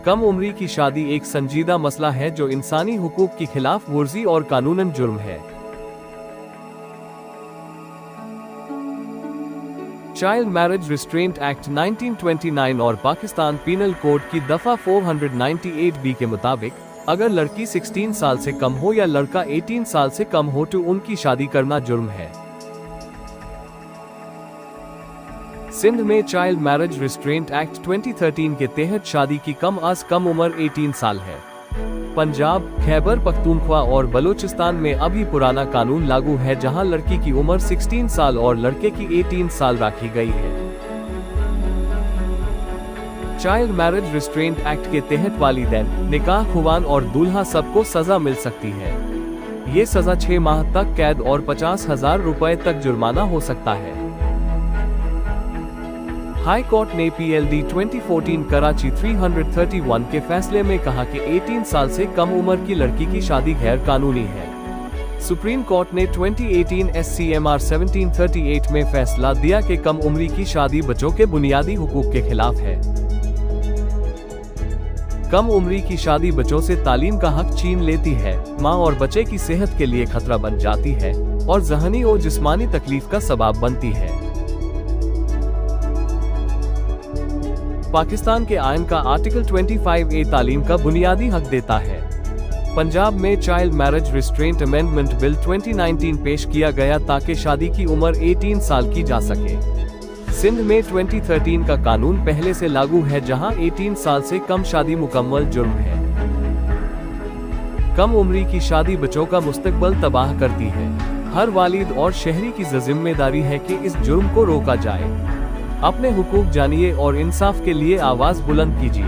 कम उम्री की शादी एक संजीदा मसला है जो इंसानी हुकूक की खिलाफ वर्जी और कानूनन जुर्म है। चाइल्ड मैरिज रिस्ट्रेंट एक्ट 1929 और पाकिस्तान पीनल कोड की दफा 498B के मुताबिक अगर लड़की 16 साल से कम हो या लड़का 18 साल से कम हो तो उनकी शादी करना जुर्म है। सिंध में चाइल्ड मैरिज रिस्ट्रेंट एक्ट 2013 के तहत शादी की कम अज कम उम्र 18 साल है। पंजाब, खैबर पख्तूनख्वा और बलूचिस्तान में अभी पुराना कानून लागू है जहां लड़की की उम्र 16 साल और लड़के की 18 साल रखी गई है। चाइल्ड मैरिज रिस्ट्रेंट एक्ट के तहत वालिदैन, निकाह खुवान और दूल्हा सबको सजा मिल सकती है। ये सजा 6 माह तक कैद और 50,000 रुपए तक जुर्माना हो सकता है। हाई कोर्ट ने PLD 2014 कराची 331 के फैसले में कहा कि 18 साल से कम उम्र की लड़की की शादी गैर कानूनी है। सुप्रीम कोर्ट ने 2018 SCMR 1738 में फैसला दिया कि कम उम्री की शादी बच्चों के बुनियादी हुकूक के खिलाफ है। कम उम्री की शादी बच्चों से तालीम का हक छीन लेती है, माँ और बच्चे की सेहत के लिए खतरा बन जाती है और ज़हनी और जिस्मानी तकलीफ का सबब बनती है। पाकिस्तान के आयन का आर्टिकल 25A तालीम का बुनियादी हक देता है। पंजाब में child marriage restraint amendment bill 2019 पेश किया गया ताकि शादी की उम्र 18 साल की जा सके। सिंध में 2013 का कानून पहले से लागू है जहां 18 साल से कम शादी मुकम्मल जुर्म है। कम उम्री की शादी बच्चों का मुस्तकबल तबाह करती है। हर वालिद और शहरी की जिम्मेदारी है कि इस जुर्म को रोका जाए। अपने हुकूक जानिए और इंसाफ के लिए आवाज बुलंद कीजिए।